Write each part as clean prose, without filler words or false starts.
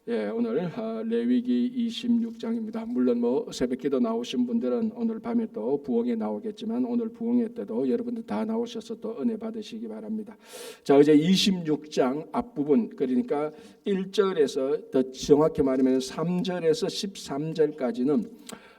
오늘 레위기 26장입니다. 물론 새벽기도 나오신 분들은 오늘 밤에 또 부흥에 나오겠지만 오늘 부흥회 때도 여러분들 다 나오셔서 또 은혜 받으시기 바랍니다. 자, 이제 26장 앞부분, 그러니까 1절에서 더 정확히 말하면 3절에서 13절까지는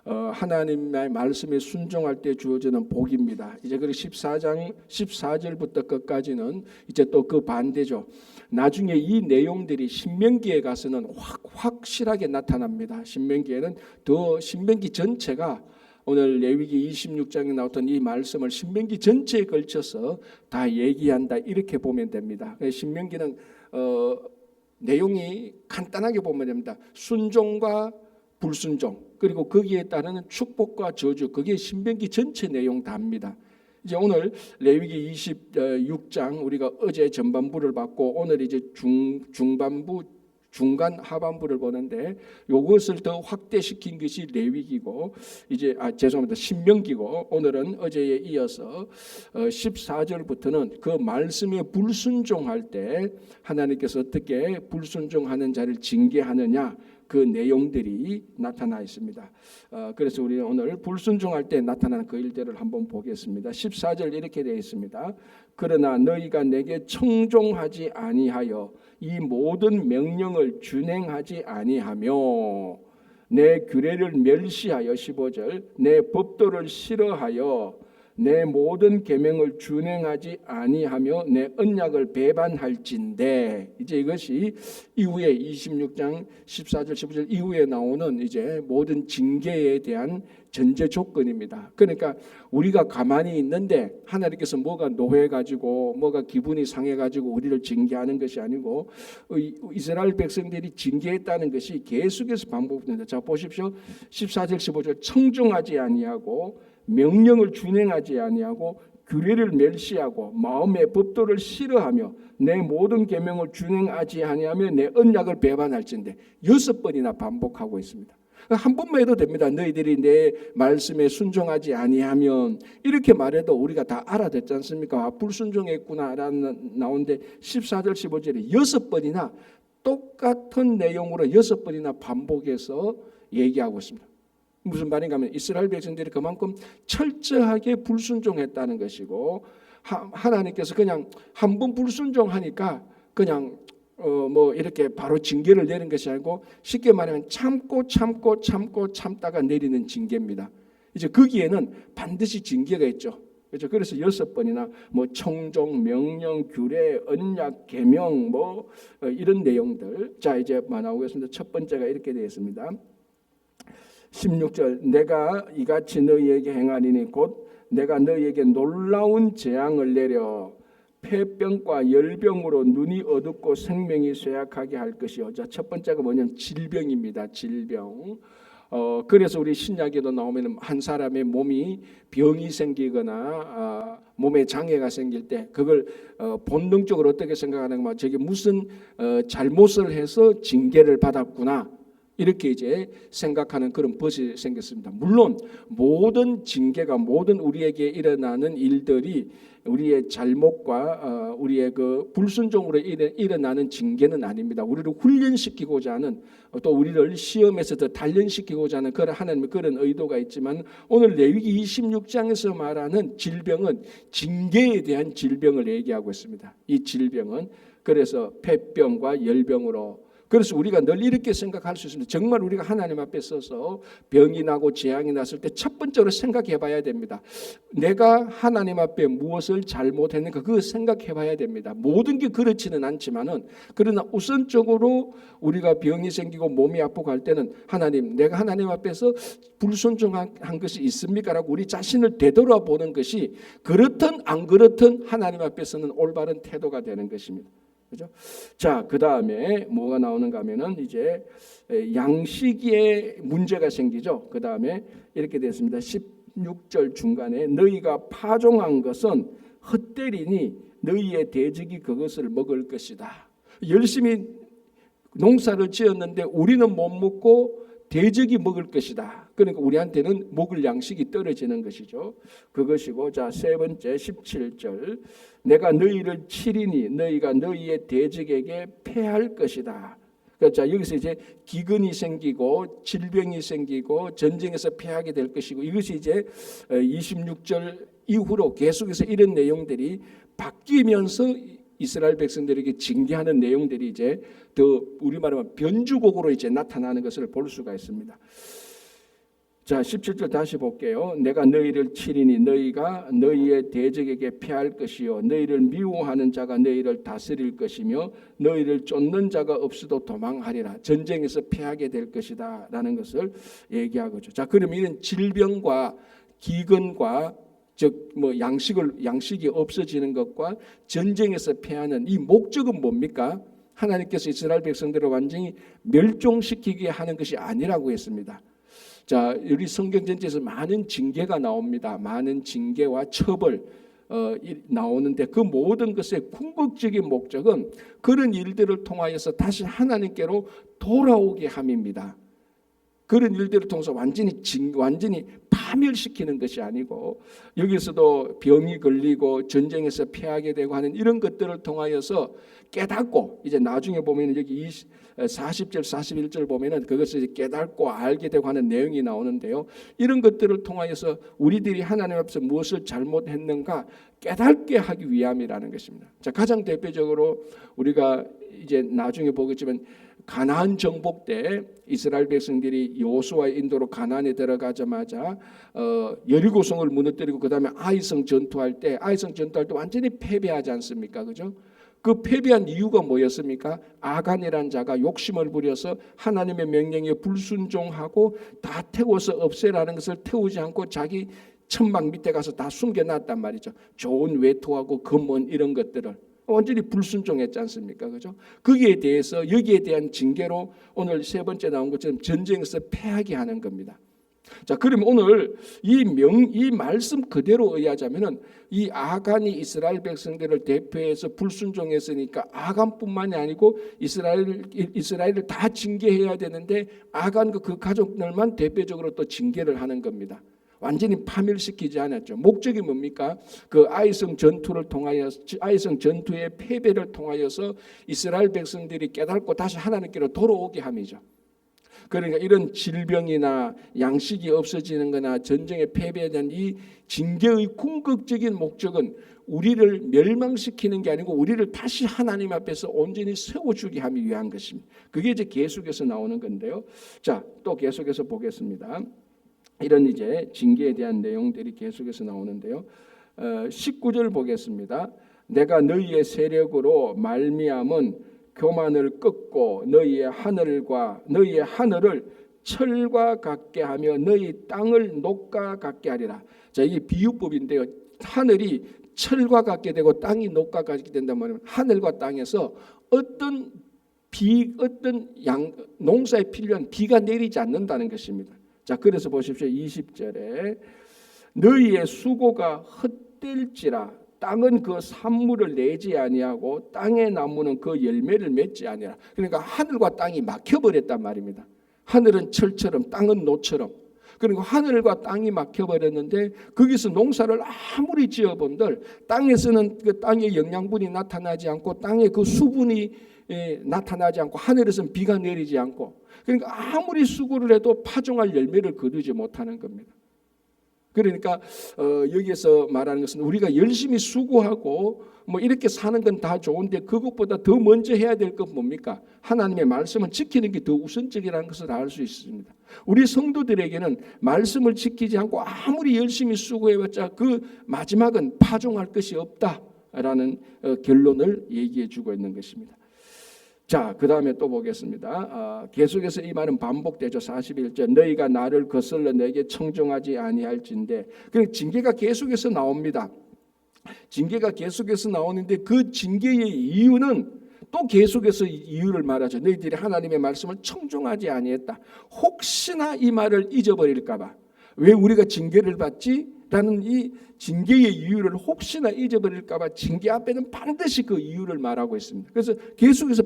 하나님의 말씀에 순종할 때 주어지는 복입니다. 이제 그리고 14장 14절부터 끝까지는 이제 또 그 반대죠. 나중에 이 내용들이 신명기에 가서는 확실하게 나타납니다. 신명기에는 더 신명기 전체가 오늘 레위기 26장에 나왔던 이 말씀을 신명기 전체에 걸쳐서 다 얘기한다, 이렇게 보면 됩니다. 신명기는 내용이 간단하게 보면 됩니다. 순종과 불순종, 그리고 거기에 따르는 축복과 저주, 그게 신명기 전체 내용 다입니다. 이제 오늘 레위기 26장 우리가 어제 전반부를 봤고 오늘 이제 중반부, 중간 하반부를 보는데 이것을 더 확대시킨 것이 레위기고 이제 죄송합니다, 신명기고, 오늘은 어제에 이어서 14절부터는 그 말씀에 불순종할 때 하나님께서 어떻게 불순종하는 자를 징계하느냐, 그 내용들이 나타나 있습니다. 그래서 우리는 오늘 불순종할 때 나타나는 그 일들을 한번 보겠습니다. 14절 이렇게 되어 있습니다. 그러나 너희가 내게 청종하지 아니하여 이 모든 명령을 준행하지 아니하며 내 규례를 멸시하여 15절 내 법도를 싫어하여 내 모든 계명을 준행하지 아니하며 내 언약을 배반할진대. 이제 이것이 이후에 26장 14절 15절 이후에 나오는 이제 모든 징계에 대한 전제 조건입니다. 그러니까 우리가 가만히 있는데 하나님께서 뭐가 노해가지고 뭐가 기분이 상해가지고 우리를 징계하는 것이 아니고 이스라엘 백성들이 징계했다는 것이 계속해서 반복됩니다. 자, 보십시오. 14절 15절 청종하지 아니하고 명령을 준행하지 아니하고 규례를 멸시하고 마음의 법도를 싫어하며 내 모든 계명을 준행하지 아니하며 내 언약을 배반할진대 6번이나 반복하고 있습니다. 한 번만 해도 됩니다. 너희들이 내 말씀에 순종하지 아니하면, 이렇게 말해도 우리가 다 알아듣지 않습니까? 불순종했구나 라는 나오는데 14절 15절에 6번이나 똑같은 내용으로 6번이나 반복해서 얘기하고 있습니다. 무슨 말인가 하면 이스라엘 백성들이 그만큼 철저하게 불순종했다는 것이고, 하나님께서 그냥 한 번 불순종하니까 그냥 이렇게 바로 징계를 내린 것이 아니고 쉽게 말하면 참다가 내리는 징계입니다. 이제 거기에는 반드시 징계가 있죠. 그렇죠? 그래서 6번이나 청종, 명령, 규례, 언약, 계명 이런 내용들. 자, 이제 나오겠습니다. 첫 번째가 이렇게 되어 있습니다. 16절 내가 이같이 너희에게 행하리니 곧 내가 너희에게 놀라운 재앙을 내려 폐병과 열병으로 눈이 어둡고 생명이 쇠약하게 할 것이요. 자, 첫 번째가 뭐냐면 질병입니다. 질병. 그래서 우리 신약에도 나오면 한 사람의 몸이 병이 생기거나 몸에 장애가 생길 때 그걸 본능적으로 어떻게 생각하는가, 저게 무슨 잘못을 해서 징계를 받았구나, 이렇게 이제 생각하는 그런 버릇이 생겼습니다. 물론 모든 징계가, 모든 우리에게 일어나는 일들이 우리의 잘못과 우리의 그 불순종으로 일어나는 징계는 아닙니다. 우리를 훈련시키고자 하는, 또 우리를 시험에서 더 단련시키고자 하는 그런 하나님의 그런 의도가 있지만, 오늘 레위기 26장에서 말하는 질병은 징계에 대한 질병을 얘기하고 있습니다. 이 질병은 그래서 폐병과 열병으로, 그래서 우리가 늘 이렇게 생각할 수 있습니다. 정말 우리가 하나님 앞에 서서 병이 나고 재앙이 났을 때 첫 번째로 생각해 봐야 됩니다. 내가 하나님 앞에 무엇을 잘못했는가, 그거 생각해 봐야 됩니다. 모든 게 그렇지는 않지만은, 그러나 우선적으로 우리가 병이 생기고 몸이 아프고 할 때는 하나님, 내가 하나님 앞에서 불순종한 것이 있습니까? 라고 우리 자신을 되돌아보는 것이 그렇든 안 그렇든 하나님 앞에서는 올바른 태도가 되는 것입니다. 그죠? 자, 그 다음에 뭐가 나오는가 하면은 이제 양식에 문제가 생기죠. 그 다음에 이렇게 됐습니다. 16절 중간에 너희가 파종한 것은 헛되리니 너희의 대적이 그것을 먹을 것이다. 열심히 농사를 지었는데 우리는 못 먹고 대적이 먹을 것이다. 그러니까 우리한테는 먹을 양식이 떨어지는 것이죠. 그것이고, 자, 세 번째 17절 내가 너희를 치리니 너희가 너희의 대적에게 패할 것이다. 자, 여기서 이제 기근이 생기고 질병이 생기고 전쟁에서 패하게 될 것이고, 이것이 이제 26절 이후로 계속해서 이런 내용들이 바뀌면서 이스라엘 백성들에게 징계하는 내용들이 이제 더 우리말하면 변주곡으로 이제 나타나는 것을 볼 수가 있습니다. 자, 17절 다시 볼게요. 내가 너희를 치리니 너희가 너희의 대적에게 패할 것이요 너희를 미워하는 자가 너희를 다스릴 것이며 너희를 쫓는 자가 없어도 도망하리라. 전쟁에서 패하게 될 것이다 라는 것을 얘기하고죠. 자, 그러면 이런 질병과 기근과 즉 뭐 양식이 없어지는 것과 전쟁에서 패하는 이 목적은 뭡니까? 하나님께서 이스라엘 백성들을 완전히 멸종시키게 하는 것이 아니라고 했습니다. 자, 우리 성경 전체에서 많은 징계가 나옵니다. 많은 징계와 처벌 나오는데 그 모든 것의 궁극적인 목적은 그런 일들을 통하여서 다시 하나님께로 돌아오게 함입니다. 그런 일들을 통해서 완전히 파멸시키는 것이 아니고, 여기서도 병이 걸리고 전쟁에서 패하게 되고 하는 이런 것들을 통하여서 깨닫고, 이제 나중에 보면 여기 40절 41절 보면은 그것을 깨닫고 알게 되고 하는 내용이 나오는데요. 이런 것들을 통하여서 우리들이 하나님 앞에서 무엇을 잘못했는가 깨닫게 하기 위함이라는 것입니다. 자, 가장 대표적으로 우리가 이제 나중에 보겠지만 가나안 정복 때 이스라엘 백성들이 여호수아의 인도로 가나안에 들어가자마자 여리고성을 무너뜨리고 그다음에 아이성 전투할 때 완전히 패배하지 않습니까? 그죠? 그 패배한 이유가 뭐였습니까? 아간이라는 자가 욕심을 부려서 하나님의 명령에 불순종하고 다 태워서 없애라는 것을 태우지 않고 자기 천막 밑에 가서 다 숨겨놨단 말이죠. 좋은 외투하고 금원 이런 것들을 완전히 불순종했지 않습니까? 그죠? 거기에 대해서 여기에 대한 징계로 오늘 세 번째 나온 것처럼 전쟁에서 패하게 하는 겁니다. 자, 그러면 오늘 이 말씀 그대로 의하자면은 이 아간이 이스라엘 백성들을 대표해서 불순종했으니까 아간뿐만이 아니고 이스라엘을 다 징계해야 되는데 아간과 그 가족들만 대표적으로 또 징계를 하는 겁니다. 완전히 파멸시키지 않았죠. 목적이 뭡니까? 그 아이성 전투를 통하여 아이성 전투의 패배를 통하여서 이스라엘 백성들이 깨닫고 다시 하나님께로 돌아오게 함이죠. 그러니까 이런 질병이나 양식이 없어지는 거나 전쟁에 패배에 대한 이 징계의 궁극적인 목적은 우리를 멸망시키는 게 아니고 우리를 다시 하나님 앞에서 온전히 세워주게 하기 위한 것입니다. 그게 이제 계속해서 나오는 건데요. 자, 또 계속해서 보겠습니다. 이런 이제 징계에 대한 내용들이 계속해서 나오는데요. 19절 보겠습니다. 내가 너희의 세력으로 말미암은 교만을 꺾고 너희의 하늘을 철과 같게 하며 너희 땅을 녹과 같게 하리라. 자, 이게 비유법인데요. 하늘이 철과 같게 되고 땅이 녹과 같게 된다면 말이면 하늘과 땅에서 어떤 농사에 필요한 비가 내리지 않는다는 것입니다. 자, 그래서 보십시오. 20절에 너희의 수고가 헛될지라 땅은 그 산물을 내지 아니하고 땅의 나무는 그 열매를 맺지 아니하라. 그러니까 하늘과 땅이 막혀버렸단 말입니다. 하늘은 철처럼 땅은 노처럼. 그리고 하늘과 땅이 막혀버렸는데 거기서 농사를 아무리 지어본들 땅에서는 그 땅의 영양분이 나타나지 않고 땅의 그 수분이 나타나지 않고 하늘에서는 비가 내리지 않고, 그러니까 아무리 수고를 해도 파종할 열매를 거두지 못하는 겁니다. 그러니까 여기에서 말하는 것은 우리가 열심히 수고하고 뭐 이렇게 사는 건 다 좋은데 그것보다 더 먼저 해야 될 건 뭡니까? 하나님의 말씀을 지키는 게 더 우선적이라는 것을 알 수 있습니다. 우리 성도들에게는 말씀을 지키지 않고 아무리 열심히 수고해봤자 그 마지막은 파종할 것이 없다라는 결론을 얘기해 주고 있는 것입니다. 자, 그 다음에 또 보겠습니다. 계속해서 이 말은 반복되죠. 41절 너희가 나를 거슬러 내게 청종하지 아니할진대. 그러니까 징계가 계속해서 나옵니다. 징계가 계속해서 나오는데 그 징계의 이유는 또 계속해서 이유를 말하죠. 너희들이 하나님의 말씀을 청종하지 아니했다. 혹시나 이 말을 잊어버릴까 봐. 왜 우리가 징계를 받지? 라는 이 징계의 이유를 혹시나 잊어버릴까 봐 징계 앞에는 반드시 그 이유를 말하고 있습니다. 그래서 계속해서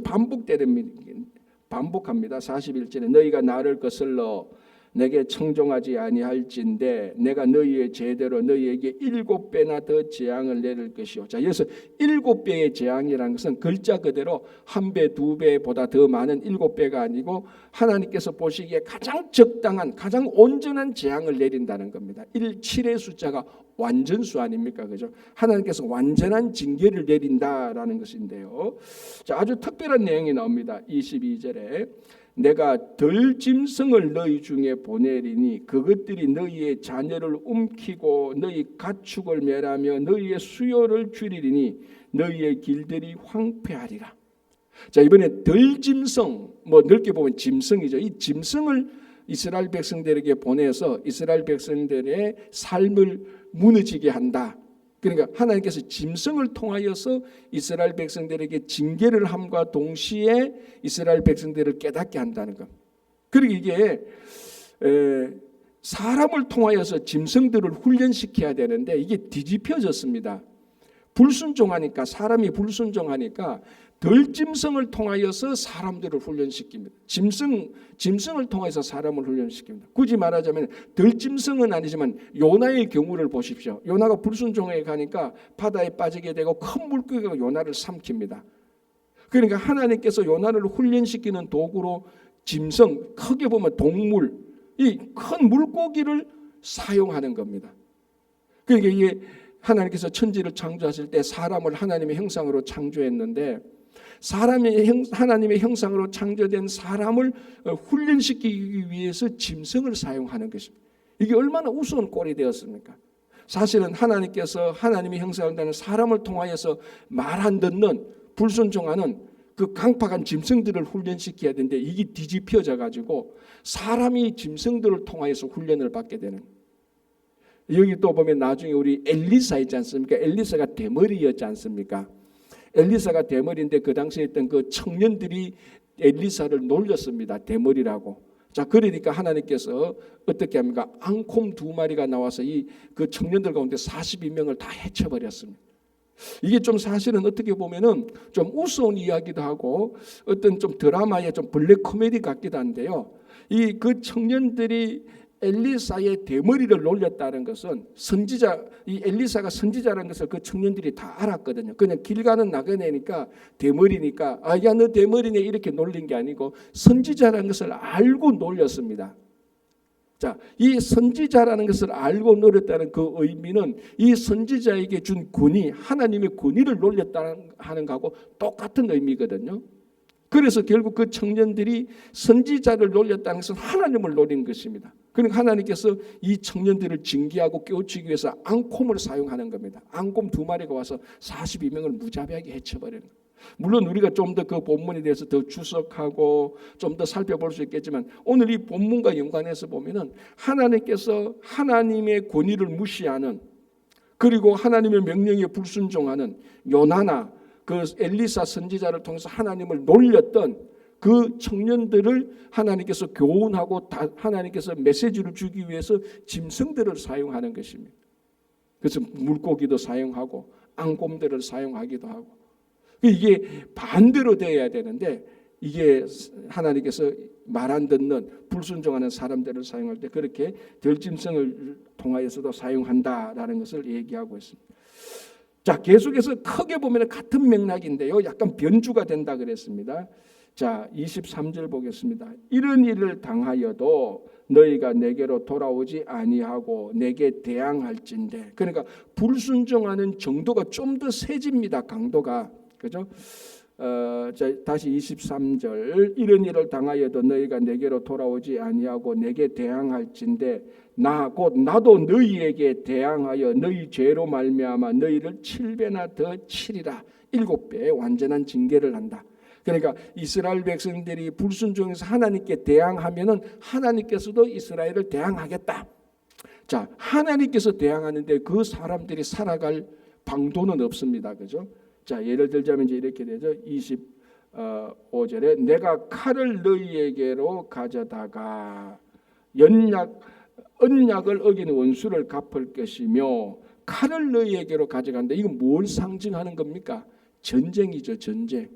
반복합니다. 41절에 너희가 나를 거슬러 내게 청종하지 아니할진대 내가 너희의 죄대로 너희에게 7배나 더 재앙을 내릴 것이요. 자, 여기서 7배의 재앙이라는 것은 글자 그대로 1배, 2배보다 더 많은 7배가 아니고 하나님께서 보시기에 가장 적당한 가장 온전한 재앙을 내린다는 겁니다. 7의 숫자가 완전수 아닙니까? 그죠? 하나님께서 완전한 징계를 내린다라는 것인데요. 자, 아주 특별한 내용이 나옵니다. 22절에 내가 덜 짐승을 너희 중에 보내리니 그것들이 너희의 자녀를 움키고 너희 가축을 멸하며 너희의 수요를 줄이리니 너희의 길들이 황폐하리라. 자, 이번에 덜 짐승, 뭐 넓게 보면 짐승이죠. 이 짐승을 이스라엘 백성들에게 보내서 이스라엘 백성들의 삶을 무너지게 한다. 그러니까 하나님께서 짐승을 통하여서 이스라엘 백성들에게 징계를 함과 동시에 이스라엘 백성들을 깨닫게 한다는 것. 그리고 이게 사람을 통하여서 짐승들을 훈련시켜야 되는데 이게 뒤집혀졌습니다. 불순종하니까 사람이 불순종하니까 덜짐승을 통하여서 사람들을 훈련시킵니다. 짐승을 통해서 사람을 훈련시킵니다. 굳이 말하자면 덜짐승은 아니지만 요나의 경우를 보십시오. 요나가 불순종해 가니까 바다에 빠지게 되고 큰 물고기가 요나를 삼킵니다. 그러니까 하나님께서 요나를 훈련시키는 도구로 짐승, 크게 보면 동물, 이 큰 물고기를 사용하는 겁니다. 그러니까 이게 하나님께서 천지를 창조하실 때 사람을 하나님의 형상으로 창조했는데 하나님의 형상으로 창조된 사람을 훈련시키기 위해서 짐승을 사용하는 것입니다. 이게 얼마나 우스운 꼴이 되었습니까? 사실은 하나님께서 하나님의 형상을 띠는 사람을 통하여서 말 안 듣는 불순종하는 그 강팍한 짐승들을 훈련시켜야 되는데 이게 뒤집혀져 가지고 사람이 짐승들을 통하여서 훈련을 받게 되는. 여기 또 보면 나중에 우리 엘리사 있지 않습니까? 엘리사가 대머리였지 않습니까? 엘리사가 대머리인데 그 당시에 있던 그 청년들이 엘리사를 놀렸습니다. 대머리라고. 자, 그러니까 하나님께서 어떻게 합니까? 앙콤 2마리가 나와서 그 청년들 가운데 42명을 다 해쳐버렸습니다. 이게 좀 사실은 어떻게 보면은 좀 우스운 이야기도 하고 어떤 좀 드라마의 좀 블랙 코미디 같기도 한데요. 그 청년들이 엘리사의 대머리를 놀렸다는 것은 이 엘리사가 선지자라는 것을 그 청년들이 다 알았거든요. 그냥 길 가는 나그네니까 대머리니까 야 너 대머리네 이렇게 놀린 게 아니고 선지자라는 것을 알고 놀렸습니다. 자, 이 선지자라는 것을 알고 놀렸다는 그 의미는 이 선지자에게 준 권위, 하나님의 권위를 놀렸다는 하는 거하고 똑같은 의미거든요. 그래서 결국 그 청년들이 선지자를 놀렸다는 것은 하나님을 노린 것입니다. 그러니까 하나님께서 이 청년들을 징계하고 깨우치기 위해서 앙콤을 사용하는 겁니다. 앙콤 2마리가 와서 42명을 무자비하게 해쳐버리는 거예요. 물론 우리가 좀 더 그 본문에 대해서 더 주석하고 좀 더 살펴볼 수 있겠지만 오늘 이 본문과 연관해서 보면은 하나님께서 하나님의 권위를 무시하는 그리고 하나님의 명령에 불순종하는 요나나 그 엘리사 선지자를 통해서 하나님을 놀렸던 그 청년들을 하나님께서 교훈하고 하나님께서 메시지를 주기 위해서 짐승들을 사용하는 것입니다. 그래서 물고기도 사용하고 앙곰들을 사용하기도 하고 이게 반대로 되어야 되는데 이게 하나님께서 말 안 듣는 불순종하는 사람들을 사용할 때 그렇게 덜짐승을 통하여서도 사용한다라는 것을 얘기하고 있습니다. 자, 계속해서 크게 보면 같은 맥락인데요. 약간 변주가 된다 그랬습니다. 자, 23절 보겠습니다. 이런 일을 당하여도 너희가 내게로 돌아오지 아니하고 내게 대항할진대. 그러니까 불순종하는 정도가 좀 더 세집니다. 강도가. 그죠? 자, 다시 23절. 이런 일을 당하여도 너희가 내게로 돌아오지 아니하고 내게 대항할진대 나도 너희에게 대항하여 너희 죄로 말미암아 너희를 7배나 더 치리라. 7배 완전한 징계를 한다. 그러니까 이스라엘 백성들이 불순종해서 하나님께 대항하면은 하나님께서도 이스라엘을 대항하겠다. 자, 하나님께서 대항하는데 그 사람들이 살아갈 방도는 없습니다. 그죠? 자, 예를 들자면 이제 이렇게 되죠. 25절에 내가 칼을 너희에게로 가져다가 언약을 어긴 원수를 갚을 것이며 칼을 너희에게로 가져간다. 이건 뭘 상징하는 겁니까? 전쟁이죠, 전쟁.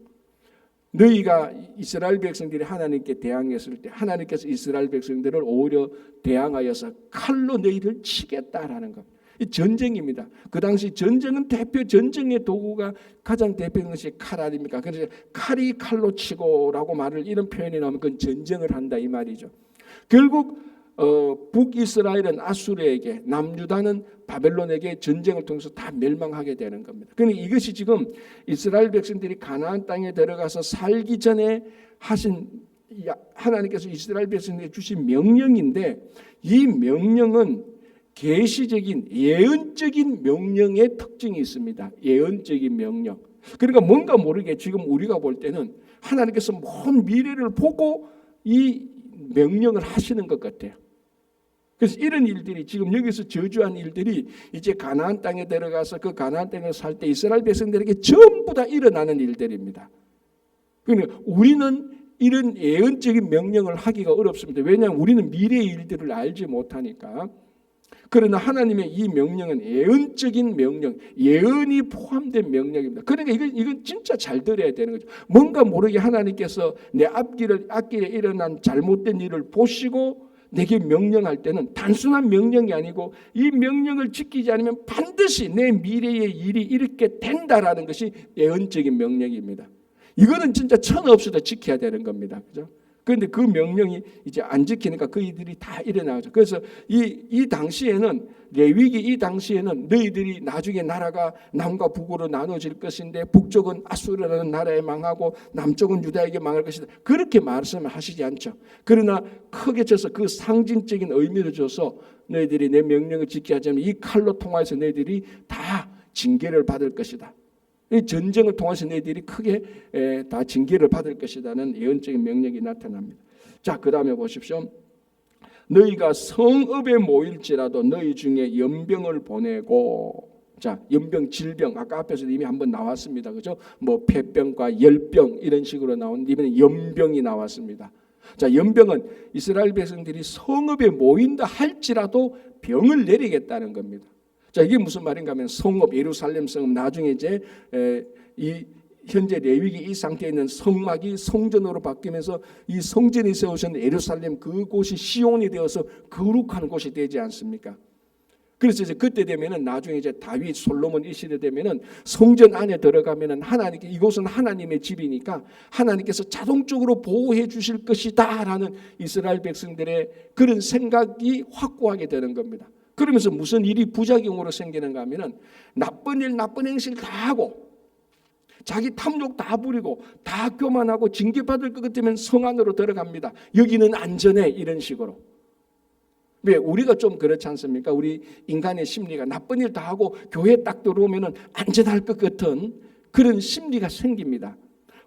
너희가 이스라엘 백성들이 하나님께 대항했을 때 하나님께서 이스라엘 백성들을 오히려 대항하여서 칼로 너희를 치겠다라는 겁니다. 이 전쟁입니다. 그 당시 전쟁은 대표 전쟁의 도구가 가장 대표적인 것이 칼 아닙니까? 그래서 칼이 칼로 치고라고 말을 이런 표현이 나오면 그건 전쟁을 한다 이 말이죠. 결국 북이스라엘은 아수르에게, 남유다는 바벨론에게 전쟁을 통해서 다 멸망하게 되는 겁니다. 그러니까 이것이 지금 이스라엘 백성들이 가나안 땅에 들어가서 살기 전에 하신 하나님께서 이스라엘 백성들에게 주신 명령인데, 이 명령은 계시적인 예언적인 명령의 특징이 있습니다. 예언적인 명령. 그러니까 뭔가 모르게 지금 우리가 볼 때는 하나님께서 먼 미래를 보고 이 명령을 하시는 것 같아요. 그래서 이런 일들이 지금 여기서 저주한 일들이 이제 가나안 땅에 들어가서 그 가나안 땅에 살 때 이스라엘 백성들에게 전부 다 일어나는 일들입니다. 그러니까 우리는 이런 예언적인 명령을 하기가 어렵습니다. 왜냐하면 우리는 미래의 일들을 알지 못하니까. 그러나 하나님의 이 명령은 예언적인 명령, 예언이 포함된 명령입니다. 그러니까 이건 진짜 잘 들어야 되는 거죠. 뭔가 모르게 하나님께서 내 앞길에 일어난 잘못된 일을 보시고 내게 명령할 때는 단순한 명령이 아니고 이 명령을 지키지 않으면 반드시 내 미래의 일이 이렇게 된다라는 것이 예언적인 명령입니다. 이거는 진짜 천하 없어도 지켜야 되는 겁니다. 그죠? 그런데 그 명령이 이제 안 지키니까 그 일들이 다 일어나죠. 그래서 이 당시에는 레위기 이 당시에는 너희들이 나중에 나라가 남과 북으로 나눠질 것인데 북쪽은 아수르라는 나라에 망하고 남쪽은 유다에게 망할 것이다. 그렇게 말씀을 하시지 않죠. 그러나 크게 쳐서 그 상징적인 의미를 줘서 너희들이 내 명령을 지켜야 하자면 이 칼로 통하여서 너희들이 다 징계를 받을 것이다. 이 전쟁을 통해서 너희들이 크게 다 징계를 받을 것이라는 예언적인 명령이 나타납니다. 자, 그 다음에 보십시오. 너희가 성읍에 모일지라도 너희 중에 연병을 보내고, 자, 연병, 질병, 아까 앞에서 이미 한번 나왔습니다. 그죠? 뭐 폐병과 열병 이런 식으로 나오는데 이번에 연병이 나왔습니다. 자, 연병은 이스라엘 백성들이 성읍에 모인다 할지라도 병을 내리겠다는 겁니다. 자, 이게 무슨 말인가 하면 성읍, 예루살렘 성읍, 나중에 이제 이 현재 레위기 이 상태에 있는 성막이 성전으로 바뀌면서 이 성전이 세우신 예루살렘 그곳이 시온이 되어서 거룩한 곳이 되지 않습니까? 그래서 이제 그때 되면은 나중에 이제 다윗, 솔로몬 이 시대 되면은 성전 안에 들어가면은 하나님께 이곳은 하나님의 집이니까 하나님께서 자동적으로 보호해 주실 것이다라는 이스라엘 백성들의 그런 생각이 확고하게 되는 겁니다. 그러면서 무슨 일이 부작용으로 생기는가 하면은 나쁜 일, 나쁜 행실 다 하고 자기 탐욕 다 부리고 다 교만하고 징계받을 것 같으면 성 안으로 들어갑니다. 여기는 안전해 이런 식으로. 왜 우리가 좀 그렇지 않습니까? 우리 인간의 심리가 나쁜 일 다 하고 교회 딱 들어오면은 안전할 것 같은 그런 심리가 생깁니다.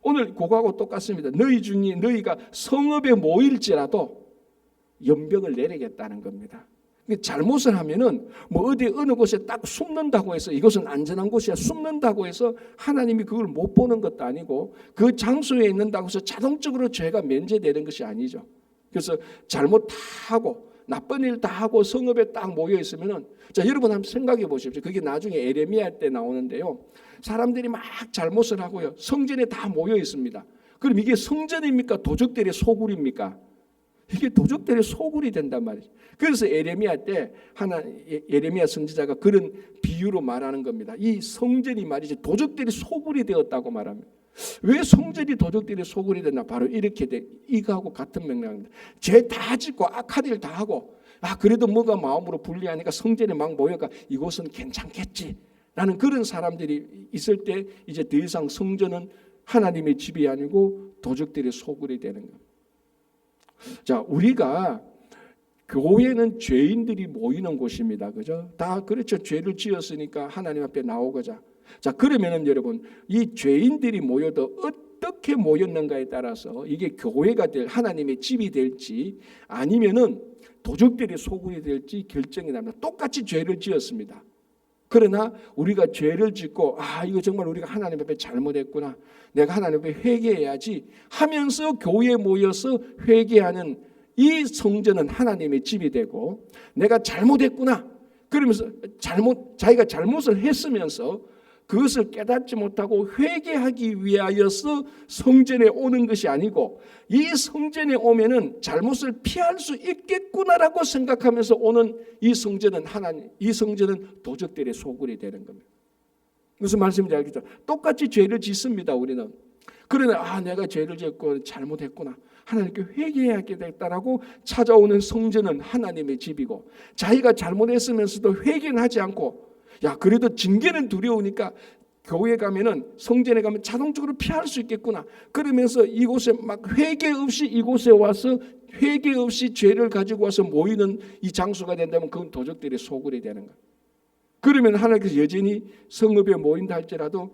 오늘 그거하고 똑같습니다. 너희 중에 너희가 성읍에 모일지라도 연병을 내리겠다는 겁니다. 잘못을 하면은 뭐 어디 어느 곳에 딱 숨는다고 해서 이것은 안전한 곳이야 숨는다고 해서 하나님이 그걸 못 보는 것도 아니고 그 장소에 있는다고 해서 자동적으로 죄가 면제되는 것이 아니죠. 그래서 잘못 다 하고 나쁜 일 다 하고 성읍에 딱 모여 있으면은 자 여러분 한번 생각해 보십시오. 그게 나중에 에레미야 때 나오는데요. 사람들이 막 잘못을 하고요. 성전에 다 모여 있습니다. 그럼 이게 성전입니까? 도적들의 소굴입니까? 이게 도적들의 소굴이 된단 말이죠. 그래서 에레미야 때 에레미야 선지자가 그런 비유로 말하는 겁니다. 이 성전이 말이지 도적들의 소굴이 되었다고 말합니다. 왜 성전이 도적들의 소굴이 됐나? 바로 이렇게 돼. 이거하고 같은 맥락입니다. 죄 다 짓고 악한 일 다 하고 그래도 뭐가 마음으로 불리하니까 성전에 막 모여가 이곳은 괜찮겠지 라는 그런 사람들이 있을 때 이제 더 이상 성전은 하나님의 집이 아니고 도적들의 소굴이 되는 겁니다. 자, 우리가 교회는 죄인들이 모이는 곳입니다. 그죠? 다 그렇죠. 죄를 지었으니까 하나님 앞에 나오고자. 자, 그러면은 여러분, 이 죄인들이 모여도 어떻게 모였는가에 따라서 이게 교회가 될 하나님의 집이 될지 아니면은 도적들의 소굴이 될지 결정이 납니다. 똑같이 죄를 지었습니다. 그러나 우리가 죄를 짓고 이거 정말 우리가 하나님 앞에 잘못했구나. 내가 하나님 앞에 회개해야지 하면서 교회에 모여서 회개하는 이 성전은 하나님의 집이 되고 내가 잘못했구나. 그러면서 자기가 잘못을 했으면서 그것을 깨닫지 못하고 회개하기 위하여서 성전에 오는 것이 아니고 이 성전에 오면은 잘못을 피할 수 있겠구나라고 생각하면서 오는 이 성전은 이 성전은 도적들의 소굴이 되는 겁니다. 무슨 말씀인지 알겠죠? 똑같이 죄를 짓습니다. 우리는. 그러나 내가 죄를 짓고 잘못했구나. 하나님께 회개해야게 됐다라고 찾아오는 성전은 하나님의 집이고 자기가 잘못했으면서도 회개는 하지 않고 그래도 징계는 두려우니까 교회 가면은 성전에 가면 자동적으로 피할 수 있겠구나. 그러면서 이곳에 막 회개 없이 이곳에 와서 회개 없이 죄를 가지고 와서 모이는 이 장소가 된다면 그건 도적들의 소굴이 되는 거예요. 그러면 하나님께서 여전히 성읍에 모인다 할지라도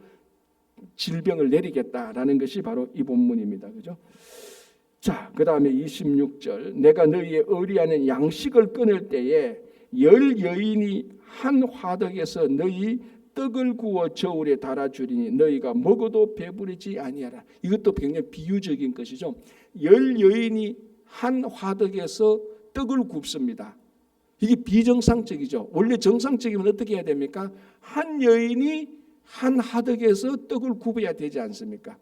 질병을 내리겠다라는 것이 바로 이 본문입니다. 그죠? 자, 그 다음에 26절. 내가 너희의 의리하는 양식을 끊을 때에 10 여인이 한 화덕에서 너희 떡을 구워 저울에 달아주리니 너희가 먹어도 배부르지 아니하라. 이것도 굉장히 비유적인 것이죠. 10 여인이 한 화덕에서 떡을 굽습니다. 이게 비정상적이죠. 원래 정상적이면 어떻게 해야 됩니까? 한 여인이 한 화덕에서 떡을 굽어야 되지 않습니까?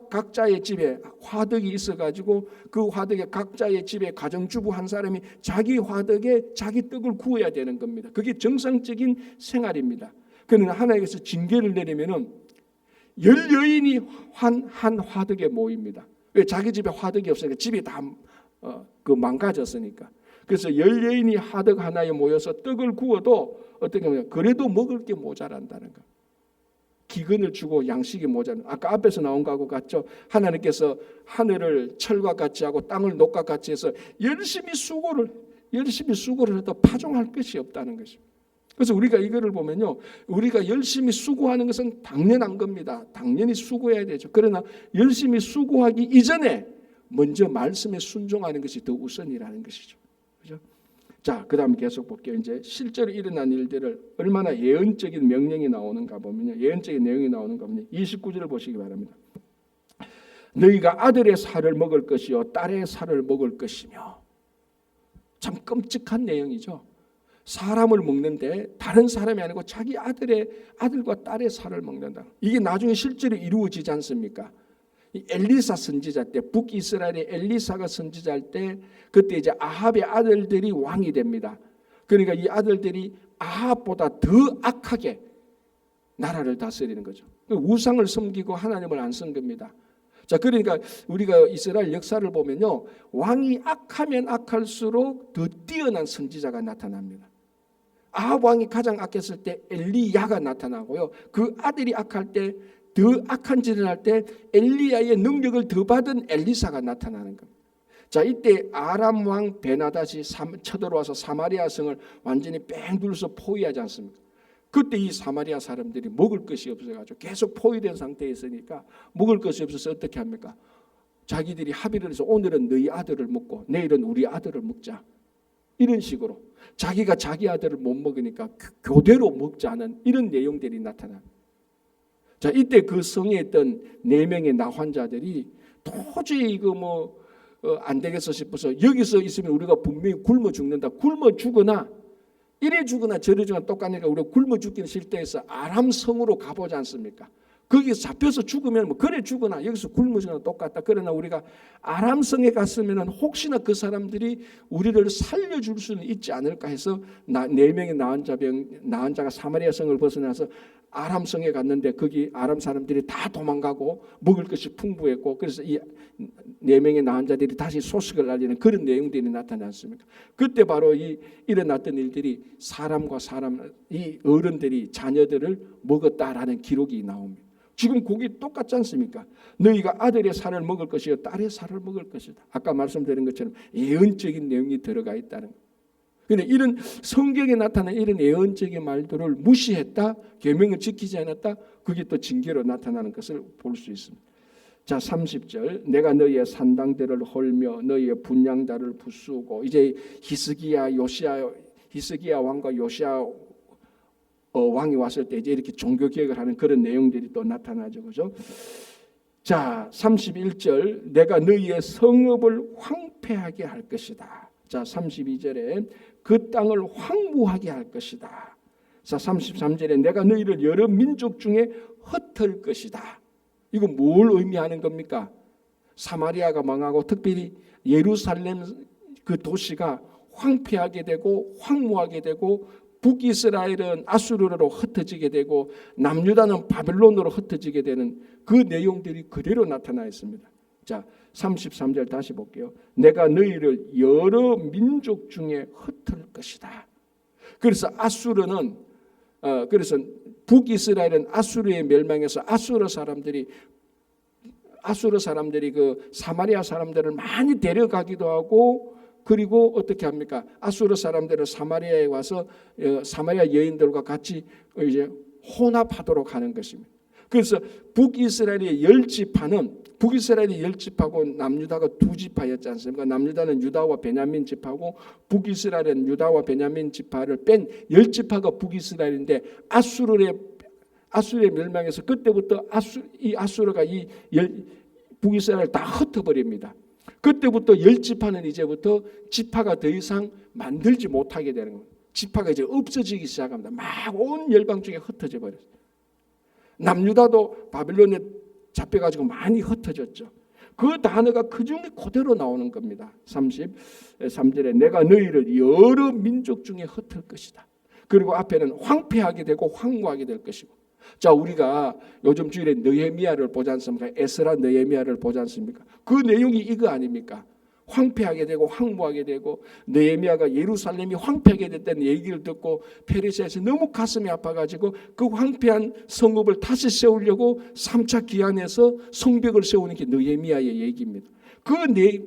각자의 집에 화덕이 있어가지고 그 화덕에 각자의 집에 가정주부 한 사람이 자기 화덕에 자기 떡을 구워야 되는 겁니다. 그게 정상적인 생활입니다. 그러나 하나님께서 징계를 내리면은 10 여인이 한 화덕에 모입니다. 왜? 자기 집에 화덕이 없으니까 집이 다 망가졌으니까. 그래서 10 여인이 화덕 하나에 모여서 떡을 구워도 어떻게 보면 그래도 먹을 게 모자란다는 거. 기근을 주고 양식이 모자란. 아까 앞에서 나온 거하고 같죠. 하나님께서 하늘을 철과 같이 하고 땅을 녹과 같이 해서 열심히 수고를 해도 파종할 것이 없다는 것입니다. 그래서 우리가 이거를 보면요, 우리가 열심히 수고하는 것은 당연한 겁니다. 당연히 수고해야 되죠. 그러나 열심히 수고하기 이전에 먼저 말씀에 순종하는 것이 더 우선이라는 것이죠. 그죠? 자, 그 다음에 계속 볼게요. 이제 실제로 일어난 일들을 얼마나 예언적인 명령이 나오는가 보면요. 예언적인 내용이 나오는가 보면 29절을 보시기 바랍니다. 너희가 아들의 살을 먹을 것이요 딸의 살을 먹을 것이며. 참 끔찍한 내용이죠. 사람을 먹는데 다른 사람이 아니고 자기 아들과 딸의 살을 먹는다. 이게 나중에 실제로 이루어지지 않습니까? 엘리사 선지자 때, 북이스라엘의 엘리사가 선지자할 때 그때 이제 아합의 아들들이 왕이 됩니다. 그러니까 이 아들들이 아합보다 더 악하게 나라를 다스리는 거죠. 우상을 섬기고 하나님을 안 쓴 겁니다. 자, 그러니까 우리가 이스라엘 역사를 보면요, 왕이 악하면 악할수록 더 뛰어난 선지자가 나타납니다. 아합 왕이 가장 악했을 때 엘리야가 나타나고요, 그 아들이 악할 때 더 악한 짓을 할 때 엘리야의 능력을 더 받은 엘리사가 나타나는 겁니다. 자, 이때 아람 왕 베나닷이 쳐들어와서 사마리아 성을 완전히 뺑 둘러서 포위하지 않습니까? 그때 이 사마리아 사람들이 먹을 것이 없어가지고 계속 포위된 상태에 있으니까 먹을 것이 없어서 어떻게 합니까? 자기들이 합의를 해서 오늘은 너희 아들을 먹고 내일은 우리 아들을 먹자. 이런 식으로 자기가 자기 아들을 못 먹으니까 교대로 먹자는 이런 내용들이 나타납니다. 자, 이때 그 성에 있던 4명의 나환자들이 도저히 이거 안 되겠어 싶어서 여기서 있으면 우리가 분명히 굶어 죽는다. 굶어 죽거나 이래 죽거나 저래 죽거나 똑같으니까 우리가 굶어 죽기는 싫다 해서 아람 성으로 가보지 않습니까? 거기서 잡혀서 죽으면 그래 죽거나 여기서 굶어 죽거나 똑같다. 그러나 우리가 아람 성에 갔으면 혹시나 그 사람들이 우리를 살려줄 수는 있지 않을까 해서 4명의 나환자가 사마리아 성을 벗어나서 아람 성에 갔는데 거기 아람 사람들이 다 도망가고 먹을 것이 풍부했고 그래서 이 4명의 나환자들이 다시 소식을 알리는 그런 내용들이 나타나지 않습니까? 그때 바로 일어났던 일들이 사람과 사람, 이 어른들이 자녀들을 먹었다라는 기록이 나옵니다. 지금 거기 똑같지 않습니까? 너희가 아들의 살을 먹을 것이요 딸의 살을 먹을 것이다. 아까 말씀드린 것처럼 예언적인 내용이 들어가 있다는 것. 그런데 이런 성경에 나타난 이런 예언적인 말들을 무시했다, 계명을 지키지 않았다, 그게 또 징계로 나타나는 것을 볼 수 있습니다. 자, 30절. 내가 너희의 산당들을 헐며 너희의 분향단을 부수고. 이제 히스기야 왕과 요시야 왕이 왔을 때 이제 이렇게 종교 개혁을 하는 그런 내용들이 또 나타나죠, 그죠? 자, 31절. 내가 너희의 성읍을 황폐하게 할 것이다. 자, 32절에 그 땅을 황무하게 할 것이다. 자, 33절에 내가 너희를 여러 민족 중에 흩을 것이다. 이거 뭘 의미하는 겁니까? 사마리아가 망하고 특별히 예루살렘 그 도시가 황폐하게 되고 황무하게 되고 북이스라엘은 아수르로 흩어지게 되고 남유다는 바벨론으로 흩어지게 되는 그 내용들이 그대로 나타나 있습니다. 자, 33절 다시 볼게요. 내가 너희를 여러 민족 중에 흩을 것이다. 그래서 아수르는 그래서 북이스라엘은 아수르에 멸망해서 아수르 사람들이 그 사마리아 사람들을 많이 데려가기도 하고, 그리고 어떻게 합니까? 아수르 사람들을 사마리아에 와서 사마리아 여인들과 같이 이제 혼합하도록 하는 것입니다. 그래서 북이스라엘의 10지파하고 남유다가 2지파였지 않습니까? 남유다는 유다와 베냐민 지파고 북이스라엘은 유다와 베냐민 지파를 뺀 10지파가 북이스라엘인데 아수르의 멸망에서 그때부터 아수르가 북이스라엘을 다 흩어버립니다. 그때부터 10지파는 이제부터 지파가 더 이상 만들지 못하게 되는 겁니다. 지파가 이제 없어지기 시작합니다. 막 온 열방 중에 흩어져 버렸어요. 남유다도 바빌론에 잡혀가지고 많이 흩어졌죠. 그 단어가 그 중에 그대로 나오는 겁니다. 33절에 내가 너희를 여러 민족 중에 흩을 것이다. 그리고 앞에는 황폐하게 되고 황무하게 될 것이고. 자, 우리가 요즘 주일에 느헤미야를 보지 않습니까? 에스라 느헤미야를 보지 않습니까? 그 내용이 이거 아닙니까? 황폐하게 되고 황무하게 되고, 느헤미야가 예루살렘이 황폐하게 됐다는 얘기를 듣고 페르시아에서 너무 가슴이 아파가지고 그 황폐한 성읍을 다시 세우려고 3차 기한에서 성벽을 세우는 게 느헤미야의 얘기입니다. 그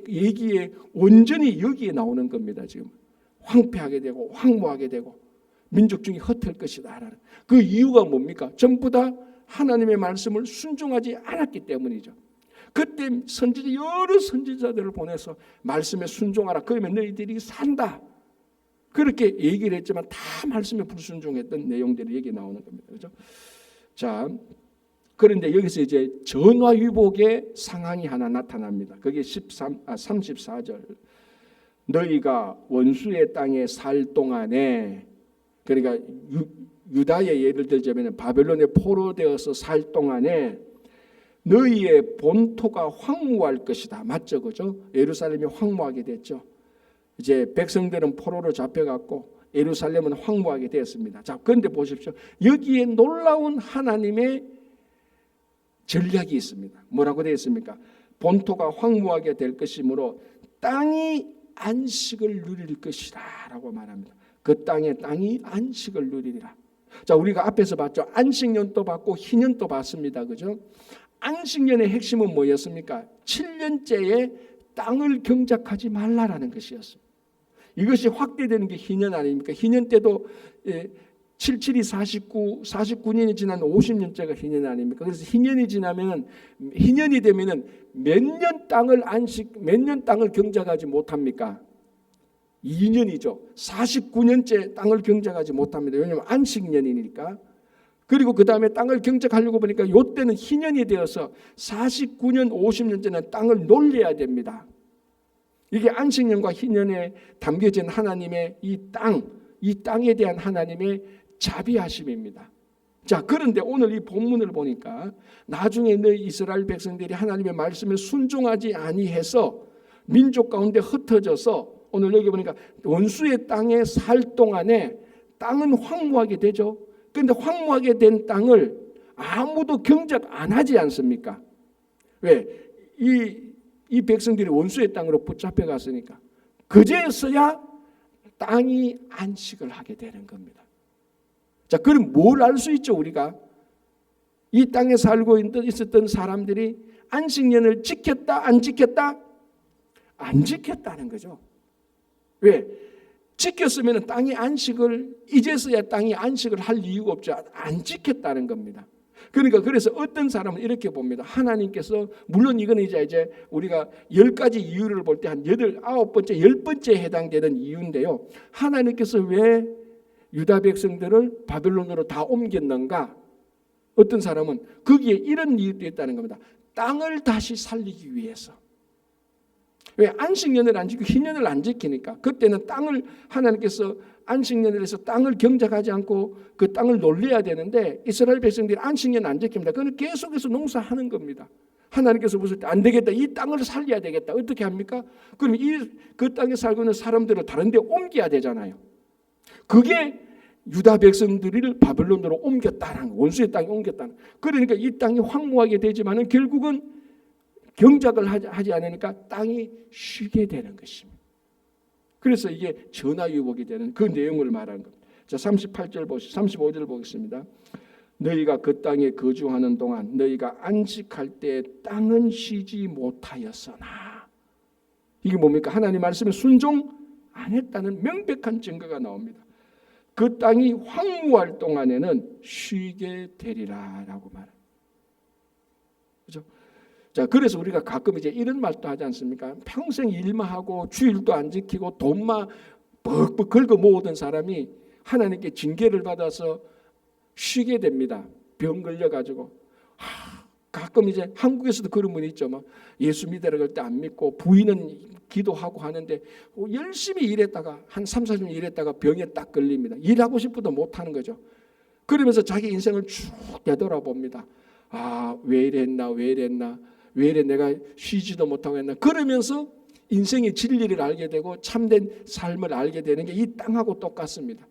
얘기에 온전히 여기에 나오는 겁니다. 지금 황폐하게 되고 황무하게 되고 민족 중에 흩을 것이다. 그 이유가 뭡니까? 전부 다 하나님의 말씀을 순종하지 않았기 때문이죠. 그때 여러 선지자들을 보내서 말씀에 순종하라. 그러면 너희들이 산다. 그렇게 얘기를 했지만 다 말씀에 불순종했던 내용들이 여기 나오는 겁니다. 그렇죠? 자, 그런데 여기서 이제 전화위복의 상황이 하나 나타납니다. 그게 34절. 너희가 원수의 땅에 살 동안에, 그러니까 유다의 예를 들자면 바벨론에 포로되어서 살 동안에 너희의 본토가 황무할 것이다. 맞죠? 그죠? 예루살렘이 황무하게 됐죠. 이제 백성들은 포로로 잡혀갔고 예루살렘은 황무하게 되었습니다. 자, 그런데 보십시오. 여기에 놀라운 하나님의 전략이 있습니다. 뭐라고 되어 있습니까? 본토가 황무하게 될 것이므로 땅이 안식을 누릴 것이다 라고 말합니다. 그 땅이 안식을 누리리라. 자, 우리가 앞에서 봤죠. 안식년도 봤고 희년도 봤습니다. 그죠? 안식년의 핵심은 뭐였습니까? 7년째에 땅을 경작하지 말라라는 것이었습니다. 이것이 확대되는 게 희년 아닙니까? 희년 때도 77이 49년이 지난 50년째가 희년 아닙니까? 그래서 희년이 되면은 몇 년 땅을 경작하지 못합니까? 2년이죠. 49년째 땅을 경작하지 못합니다. 왜냐하면 안식년이니까. 그리고 그 다음에 땅을 경작하려고 보니까 이때는 희년이 되어서 49년 50년째는 땅을 놀려야 됩니다. 이게 안식년과 희년에 담겨진 하나님의 이 땅에 대한 하나님의 자비하심입니다. 자, 그런데 오늘 이 본문을 보니까 나중에 너희 이스라엘 백성들이 하나님의 말씀에 순종하지 아니해서 민족 가운데 흩어져서 오늘 여기 보니까 원수의 땅에 살 동안에 땅은 황무하게 되죠. 그런데 황무하게 된 땅을 아무도 경작 안 하지 않습니까? 왜? 이 백성들이 원수의 땅으로 붙잡혀 갔으니까. 그제서야 땅이 안식을 하게 되는 겁니다. 자, 그럼 뭘 알 수 있죠, 우리가? 이 땅에 살고 있었던 사람들이 안식년을 지켰다, 안 지켰다? 안 지켰다는 거죠. 왜? 지켰으면 땅이 이제서야 땅이 안식을 할 이유가 없죠. 안 지켰다는 겁니다. 그래서 어떤 사람은 이렇게 봅니다. 하나님께서, 물론 이거는 이제 우리가 10가지 이유를 볼 때 한 9번째, 10번째에 해당되는 이유인데요. 하나님께서 왜 유다 백성들을 바벨론으로 다 옮겼는가? 어떤 사람은 거기에 이런 이유도 있다는 겁니다. 땅을 다시 살리기 위해서. 왜? 안식년을 안 지키고 희년을 안 지키니까. 그때는 땅을 하나님께서 안식년을 해서 땅을 경작하지 않고 그 땅을 놀려야 되는데 이스라엘 백성들이 안식년 안 지킵니다. 그건 계속해서 농사하는 겁니다. 하나님께서 보실 때 안 되겠다. 이 땅을 살려야 되겠다. 어떻게 합니까? 그럼 그 땅에 살고 있는 사람들을 다른 데 옮겨야 되잖아요. 그게 유다 백성들을 바벨론으로 옮겼다는 원수의 땅에 옮겼다는. 그러니까 이 땅이 황무하게 되지만은 결국은 경작을 하지 않으니까 땅이 쉬게 되는 것입니다. 그래서 이게 전화위복이 되는 그 내용을 말하는 겁니다. 자, 35절 보겠습니다. 너희가 그 땅에 거주하는 동안 너희가 안식할 때 땅은 쉬지 못하였으나, 이게 뭡니까? 하나님 말씀에 순종 안 했다는 명백한 증거가 나옵니다. 그 땅이 황무할 동안에는 쉬게 되리라라고 말합니다. 그렇죠? 자, 그래서 우리가 가끔 이제 이런 말도 하지 않습니까? 평생 일만 하고 주일도 안 지키고 돈만 벅벅 긁어 모으던 사람이 하나님께 징계를 받아서 쉬게 됩니다. 병 걸려가지고. 가끔 이제 한국에서도 그런 분이 있죠. 막 예수 믿으라고 할 때 안 믿고 부인은 기도하고 하는데 열심히 일했다가 한 3, 4년 일했다가 병에 딱 걸립니다. 일하고 싶어도 못하는 거죠. 그러면서 자기 인생을 쭉 되돌아봅니다. 왜 이랬나 왜 이래 내가 쉬지도 못하고 했나. 그러면서 인생의 진리를 알게 되고 참된 삶을 알게 되는 게 이 땅하고 똑같습니다.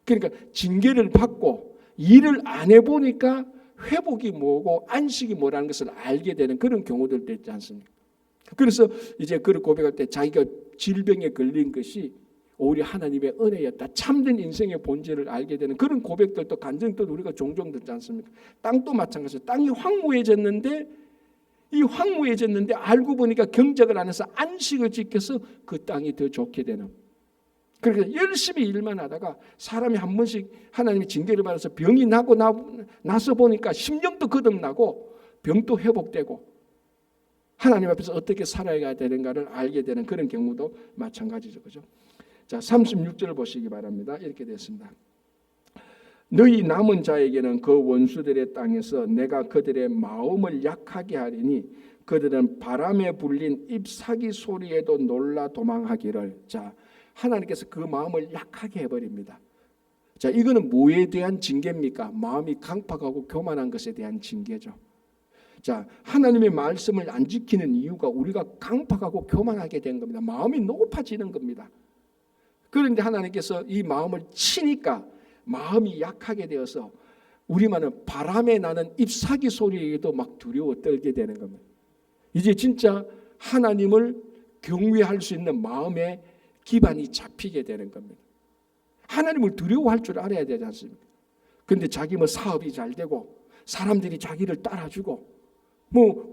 그러니까 징계를 받고 일을 안 해보니까 회복이 뭐고 안식이 뭐라는 것을 알게 되는 그런 경우들도 있지 않습니까? 그래서 이제 그를 고백할 때 자기가 질병에 걸린 것이 오히려 하나님의 은혜였다. 참된 인생의 본질을 알게 되는 그런 고백들도 간증도 우리가 종종 듣지 않습니까? 땅도 마찬가지예요. 땅이 황무해졌는데 알고 보니까 경작을 안 해서 안식을 지켜서 그 땅이 더 좋게 되는. 그러니까 열심히 일만 하다가 사람이 한 번씩 하나님의 징계를 받아서 병이 나고 나서 보니까 심령도 거듭나고 병도 회복되고 하나님 앞에서 어떻게 살아야 되는가를 알게 되는 그런 경우도 마찬가지죠. 그죠? 자, 36절을 보시기 바랍니다. 이렇게 됐습니다. 너희 남은 자에게는 그 원수들의 땅에서 내가 그들의 마음을 약하게 하리니 그들은 바람에 불린 잎사귀 소리에도 놀라 도망하기를. 자, 하나님께서 그 마음을 약하게 해버립니다. 자, 이거는 뭐에 대한 징계입니까? 마음이 강팍하고 교만한 것에 대한 징계죠. 자, 하나님의 말씀을 안 지키는 이유가 우리가 강팍하고 교만하게 된 겁니다. 마음이 높아지는 겁니다. 그런데 하나님께서 이 마음을 치니까 마음이 약하게 되어서 우리만은 바람에 나는 잎사귀 소리에도 막 두려워 떨게 되는 겁니다. 이제 진짜 하나님을 경외할 수 있는 마음의 기반이 잡히게 되는 겁니다. 하나님을 두려워할 줄 알아야 되지 않습니까? 그런데 자기 사업이 잘 되고 사람들이 자기를 따라주고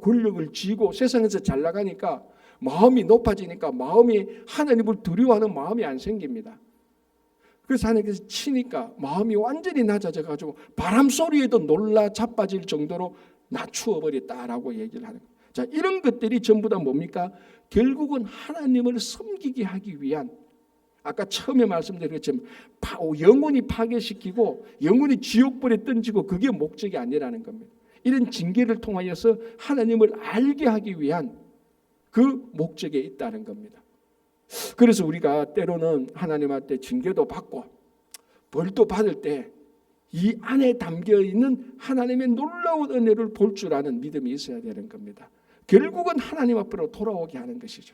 권력을 쥐고 세상에서 잘 나가니까 마음이 높아지니까 마음이 하나님을 두려워하는 마음이 안 생깁니다. 그래서 하나님께서 치니까 마음이 완전히 낮아져 가지고 바람 소리에도 놀라 자빠질 정도로 낮추어 버렸다라고 얘기를 하는 거예요. 자, 이런 것들이 전부 다 뭡니까? 결국은 하나님을 섬기게 하기 위한, 아까 처음에 말씀드린 것처럼 영혼이 파괴시키고 영혼이 지옥불에 던지고 그게 목적이 아니라는 겁니다. 이런 징계를 통하여서 하나님을 알게 하기 위한 그 목적에 있다는 겁니다. 그래서 우리가 때로는 하나님한테 징계도 받고 벌도 받을 때 이 안에 담겨있는 하나님의 놀라운 은혜를 볼 줄 아는 믿음이 있어야 되는 겁니다. 결국은 하나님 앞으로 돌아오게 하는 것이죠.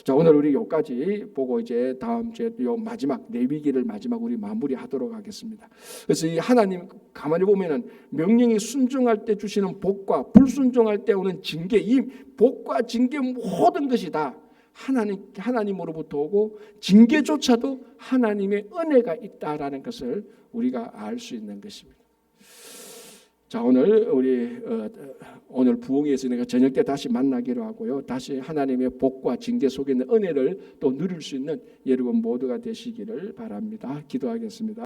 자, 오늘 우리 여기까지 보고 이제 다음 주에 요 마지막 레위기를 마지막 우리 마무리하도록 하겠습니다. 그래서 이 하나님 가만히 보면은 명령이 순종할 때 주시는 복과 불순종할 때 오는 징계, 이 복과 징계 모든 것이 다 하나님으로부터 오고 징계조차도 하나님의 은혜가 있다라는 것을 우리가 알 수 있는 것입니다. 자, 오늘 오늘 부흥회에서 내가 저녁 때 다시 만나기로 하고요. 다시 하나님의 복과 징계 속에 있는 은혜를 또 누릴 수 있는 여러분 모두가 되시기를 바랍니다. 기도하겠습니다.